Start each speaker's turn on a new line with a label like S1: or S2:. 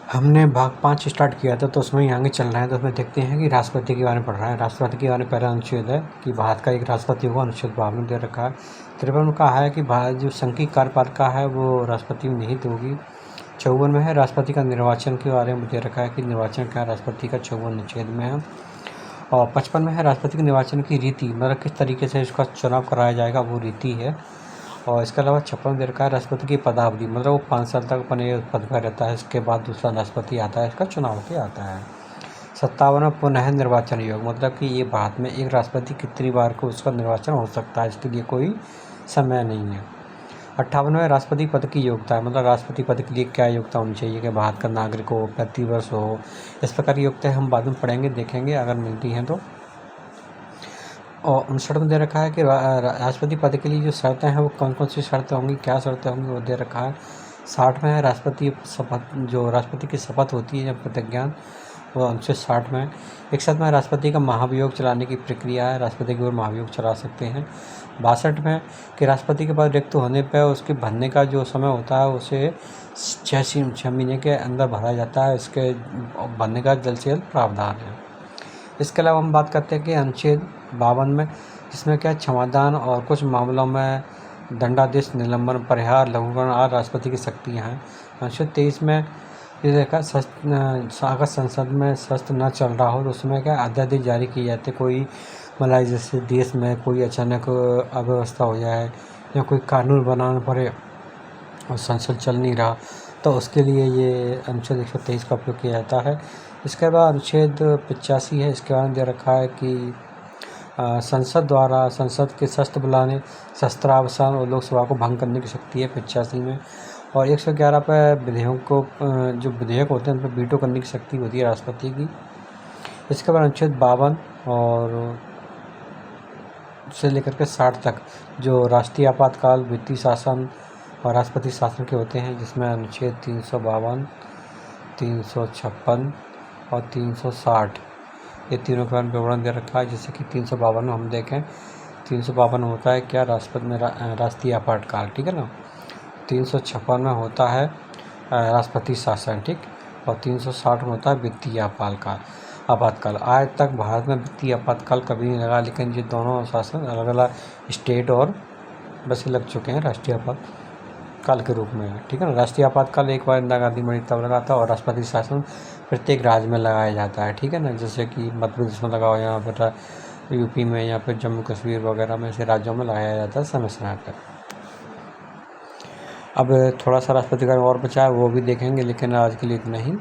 S1: हमने भाग 5 स्टार्ट किया था, तो उसमें ही आगे चल रहे हैं। तो उसमें देखते हैं कि राष्ट्रपति के बारे में पढ़ रहा है। राष्ट्रपति के बारे में पहला अनुच्छेद है कि भारत का एक राष्ट्रपति होगा, अनुच्छेद 52 दे रखा है। 53 में कहा है कि भारत जो संघ की कार्यपालिका है वो राष्ट्रपति में निहित होगी। 54 में है राष्ट्रपति का निर्वाचन के बारे में दे रखा है कि निर्वाचन क्या राष्ट्रपति का 54 अनुच्छेद में है। और 55 में है राष्ट्रपति के निर्वाचन की रीति, मतलब किस तरीके से इसका चुनाव कराया जाएगा, वो रीति है। और इसके अलावा 56 दे रखा है राष्ट्रपति की पदावधि, मतलब वो 5 साल तक अपने पद पर रहता है, इसके बाद दूसरा राष्ट्रपति आता है, इसका चुनाव के आता है। 57 में पुनः निर्वाचन योग, मतलब कि ये भारत में एक राष्ट्रपति कितनी बार को उसका निर्वाचन हो सकता है, इसके लिए कोई समय नहीं है। 58 में राष्ट्रपति पद की योग्यता है, मतलब राष्ट्रपति पद के लिए क्या योग्यता होनी चाहिए कि भारत का नागरिक हो, 35 वर्ष हो, इस प्रकार की योग्यता हम बाद में पढ़ेंगे, देखेंगे अगर मिलती हैं तो। और 59 में दे रखा है कि राष्ट्रपति पद के लिए जो शर्तें हैं वो कौन कौन सी शर्तें होंगी, क्या शर्तें होंगी, वो दे रखा है। 60 में है राष्ट्रपति शपथ, जो राष्ट्रपति की शपथ होती है जब प्रतिज्ञान, वो अनुच्छेद 60 में। 61 में राष्ट्रपति का महाभियोग चलाने की प्रक्रिया है, राष्ट्रपति की ओर महाभियोग चला सकते हैं। 62 में कि राष्ट्रपति के पद रिक्त होने पर उसके भरने का जो समय होता है उसे 6 महीने के अंदर भरा जाता है, इसके भरने का जल्द से जल्द प्रावधान है। इसके अलावा हम बात करते हैं कि अनुच्छेद 52 में, जिसमें क्या क्षमादान और कुछ मामलों में दंडादेश, निलंबन, परिहार, लघुकरण आदि राष्ट्रपति की शक्तियाँ हैं। अनुच्छेद 23 में ये देखा अगर संसद में शस्त्र न चल रहा हो तो उसमें क्या अध्यादेश जारी किए जाते, कोई मतलब जैसे देश में कोई अचानक अव्यवस्था हो जाए या कोई कानून बनाना पड़े और संसद चल नहीं रहा, तो उसके लिए ये अनुच्छेद 123 का उपयोग किया जाता है। इसके बाद अनुच्छेद 85 है, इसके बाद दे रखा है कि संसद द्वारा संसद के शस्त्र बुलाने, शस्त्रावसान और लोकसभा को भंग करने की शक्ति है 85 में। और 111 पर विधेयक को जो विधेयक होते हैं उन पर वीटो करने की शक्ति होती है राष्ट्रपति की। इसके बाद अनुच्छेद 52 और से लेकर के 60 तक जो राष्ट्रीय आपातकाल, वित्तीय शासन और राष्ट्रपति शासन के होते हैं, जिसमें अनुच्छेद 352, 356 और 360 ये तीनों के बारे में विवरण दे रखा है। जैसे कि 352 में हम देखें, 352 होता है क्या राष्ट्रपति में राष्ट्रीय आपातकाल, ठीक है ना। 356 में होता है राष्ट्रपति शासन, ठीक। और 360 में होता है वित्तीय आपातकाल। आज तक भारत में वित्तीय आपातकाल कभी नहीं लगा, लेकिन ये दोनों शासन अलग अलग स्टेट और वैसे लग चुके हैं राष्ट्रीय आपातकाल के रूप में, ठीक है ना। राष्ट्रीय आपातकाल एक बार इंदिरा गांधी मरी तब लगा था, और राष्ट्रपति शासन प्रत्येक राज्य में लगाया जाता है, ठीक है ना। जैसे कि मध्य प्रदेश में लगा हुआ, यहाँ पर यूपी में या फिर जम्मू कश्मीर वगैरह में ऐसे राज्यों में लगाया जाता है समय समय पर। अब थोड़ा सा राष्ट्रपति का और बचा है, वो भी देखेंगे, लेकिन आज के लिए इतना ही।